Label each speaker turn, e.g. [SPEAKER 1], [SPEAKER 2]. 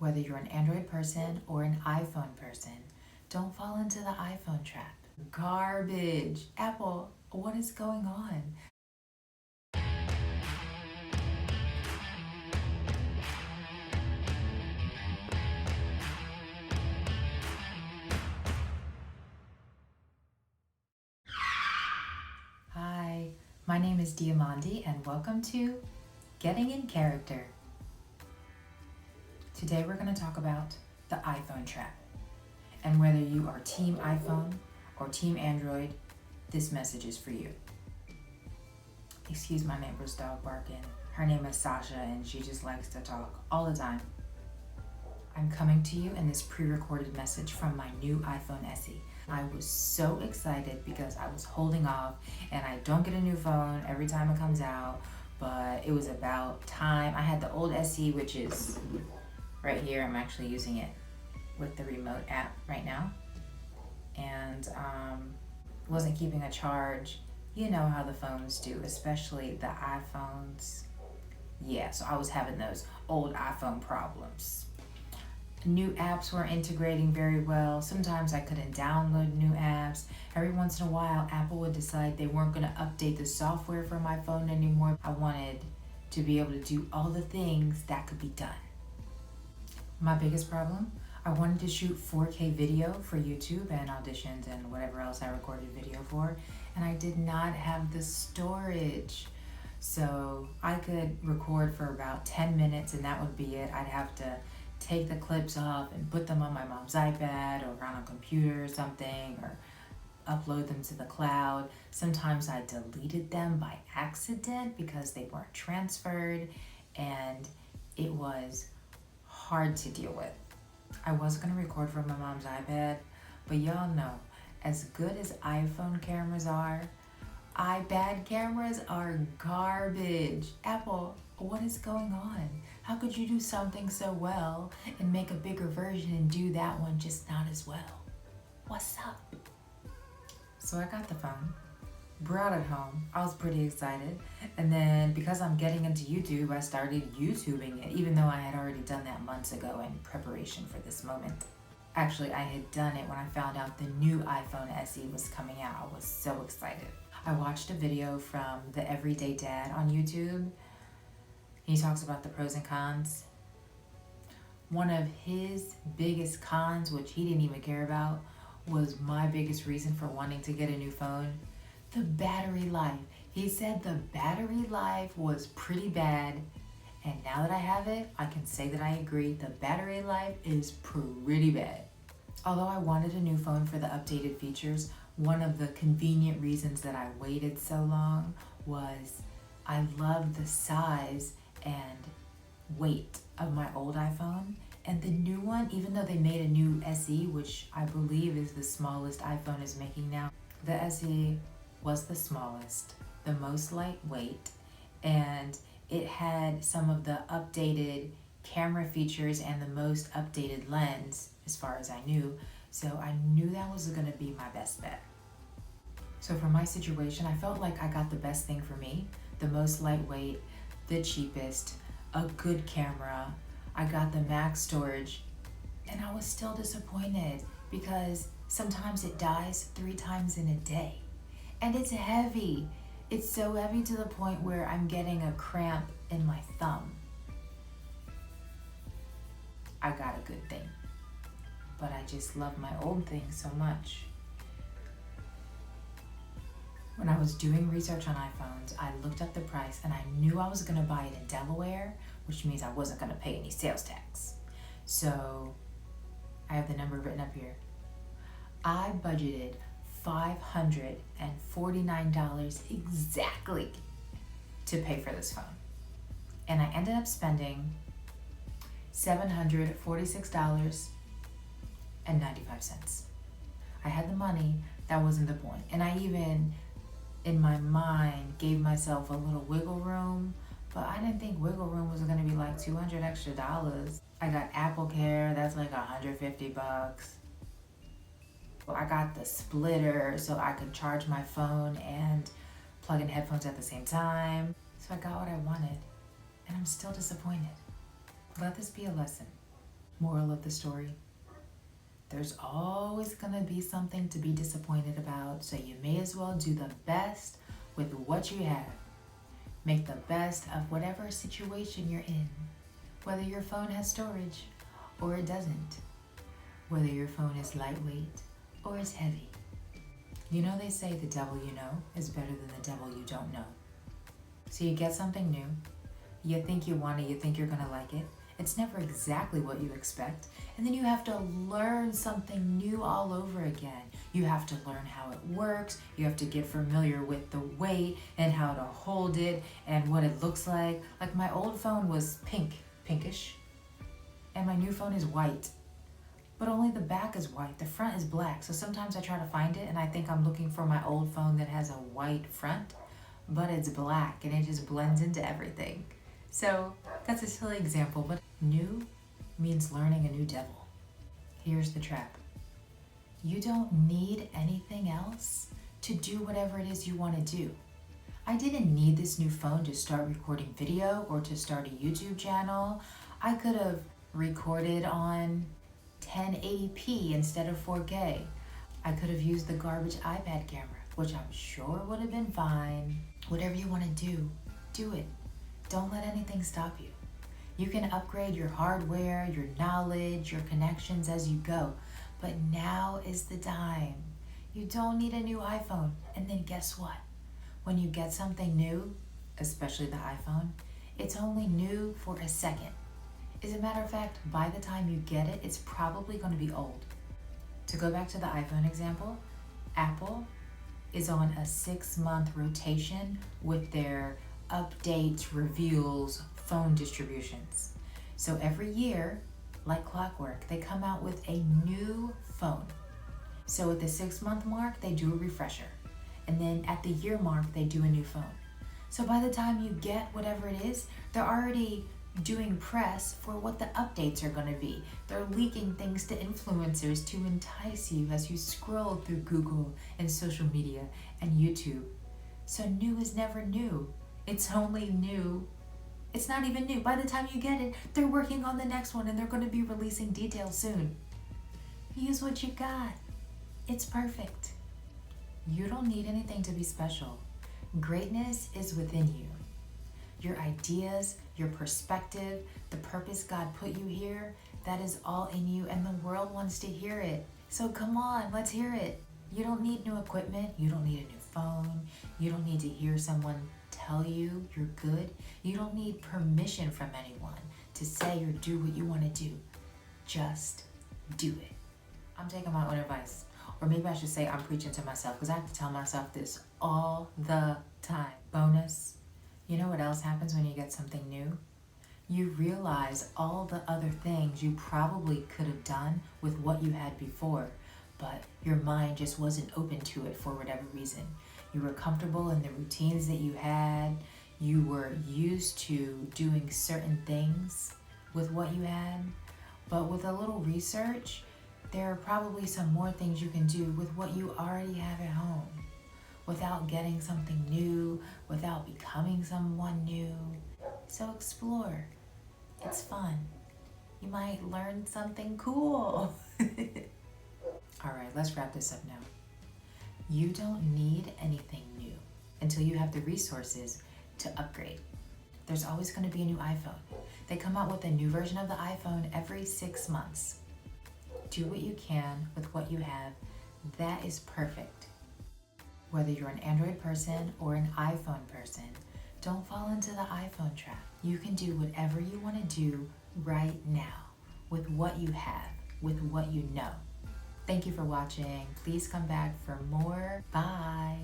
[SPEAKER 1] Whether you're an Android person or an iPhone person, don't fall into the iPhone trap. Garbage. Apple, what is going on? Hi, my name is Diamandi and welcome to Getting in Character. Today we're going to talk about the iPhone trap. And whether you are Team iPhone or Team Android, this message is for you. Excuse my neighbor's dog barking. Her name is Sasha and she just likes to talk all the time. I'm coming to you in this pre-recorded message from my new iPhone SE. I was so excited because I was holding off and I don't get a new phone every time it comes out, but it was about time. I had the old SE, which is right here. I'm actually using it with the remote app right now, and wasn't keeping a charge. You know how the phones do, especially the iPhones. Yeah, so I was having those old iPhone problems. New apps were integrating very well. Sometimes I couldn't download new apps. Every once in a while, Apple would decide they weren't going to update the software for my phone anymore. I wanted to be able to do all the things that could be done. My biggest problem, I wanted to shoot 4K video for YouTube and auditions and whatever else I recorded video for, and I did not have the storage. So I could record for about 10 minutes and that would be it. I'd have to take the clips off and put them on my mom's iPad or on a computer or something, or upload them to the cloud. Sometimes I deleted them by accident because they weren't transferred, and it was hard to deal with. I was gonna record from my mom's iPad, but y'all know, as good as iPhone cameras are, iPad cameras are garbage. Apple, what is going on? How could you do something so well and make a bigger version and do that one just not as well? What's up? So I got the phone, brought it home. I was pretty excited. And then because I'm getting into YouTube, I started YouTubing it, even though I had already done that months ago in preparation for this moment. Actually, I had done it when I found out the new iPhone SE was coming out. I was so excited. I watched a video from the Everyday Dad on YouTube. He talks about the pros and cons. One of his biggest cons, which he didn't even care about, was my biggest reason for wanting to get a new phone: the battery life. He said the battery life was pretty bad, and now that I have it, I can say that I agree. The battery life is pretty bad. Although I wanted a new phone for the updated features, one of the convenient reasons that I waited so long was I love the size and weight of my old iPhone, and the new one, even though they made a new SE, which I believe is the smallest iPhone is making now, the SE was the smallest, the most lightweight, and it had some of the updated camera features and the most updated lens as far as I knew, so I knew that was going to be my best bet. So for my situation, I felt like I got the best thing for me, the most lightweight, the cheapest, a good camera. I got the max storage, and I was still disappointed because sometimes it dies 3 times in a day. And it's heavy. It's so heavy to the point where I'm getting a cramp in my thumb. I got a good thing, but I just love my old thing so much. When I was doing research on iPhones, I looked up the price and I knew I was going to buy it in Delaware, which means I wasn't going to pay any sales tax. So I have the number written up here. I budgeted $549 exactly to pay for this phone. And I ended up spending $746.95. I had the money, that wasn't the point. And I even, in my mind, gave myself a little wiggle room, but I didn't think wiggle room was gonna be like $200 extra. I got Apple Care, that's like $150. I got the splitter so I could charge my phone and plug in headphones at the same time. So I got what I wanted, and I'm still disappointed. Let this be a lesson. Moral of the story: there's always going to be something to be disappointed about, so you may as well do the best with what you have. Make the best of whatever situation you're in, whether your phone has storage or it doesn't, whether your phone is lightweight or is heavy. You know, they say the devil you know is better than the devil you don't know. So you get something new, you think you want it, you think you're gonna like it. It's never exactly what you expect. And then you have to learn something new all over again. You have to learn how it works. You have to get familiar with the weight and how to hold it and what it looks like. Like my old phone was pinkish, and my new phone is white. But only the back is white, the front is black. So sometimes I try to find it and I think I'm looking for my old phone that has a white front, but it's black and it just blends into everything. So that's a silly example, but new means learning a new devil. Here's the trap: you don't need anything else to do whatever it is you want to do. I didn't need this new phone to start recording video or to start a YouTube channel. I could have recorded on 1080p instead of 4K. I could have used the garbage iPad camera, which I'm sure would have been fine. Whatever you want to do it. Don't let anything stop you. You can upgrade your hardware, your knowledge, your connections as you go, but now is the time. You don't need a new iPhone. And then guess what? When you get something new, especially the iPhone, it's only new for a second. As a matter of fact, by the time you get it, it's probably going to be old. To go back to the iPhone example, Apple is on a 6-month rotation with their updates, reveals, phone distributions. So every year, like clockwork, they come out with a new phone. So at the 6-month mark, they do a refresher. And then at the year mark, they do a new phone. So by the time you get whatever it is, they're already doing press for what the updates are going to be. They're leaking things to influencers to entice you as you scroll through Google and social media and YouTube. So new is never new. It's only new. It's not even new. By the time you get it, they're working on the next one and they're going to be releasing details soon. Use what you got. It's perfect. You don't need anything to be special. Greatness is within you. Your ideas, your perspective, the purpose God put you here, that is all in you, and the world wants to hear it. So come on, let's hear it. You don't need new equipment. You don't need a new phone. You don't need to hear someone tell you you're good. You don't need permission from anyone to say or do what you want to do. Just do it. I'm taking my own advice. Or maybe I should say I'm preaching to myself, because I have to tell myself this all the time. Bonus. You know what else happens when you get something new? You realize all the other things you probably could have done with what you had before, but your mind just wasn't open to it for whatever reason. You were comfortable in the routines that you had. You were used to doing certain things with what you had. But with a little research, there are probably some more things you can do with what you already have at home, without getting something new, without becoming someone new. So explore. It's fun. You might learn something cool. All right, let's wrap this up now. You don't need anything new until you have the resources to upgrade. There's always going to be a new iPhone. They come out with a new version of the iPhone every 6 months. Do what you can with what you have. That is perfect. Whether you're an Android person or an iPhone person, don't fall into the iPhone trap. You can do whatever you want to do right now with what you have, with what you know. Thank you for watching. Please come back for more. Bye.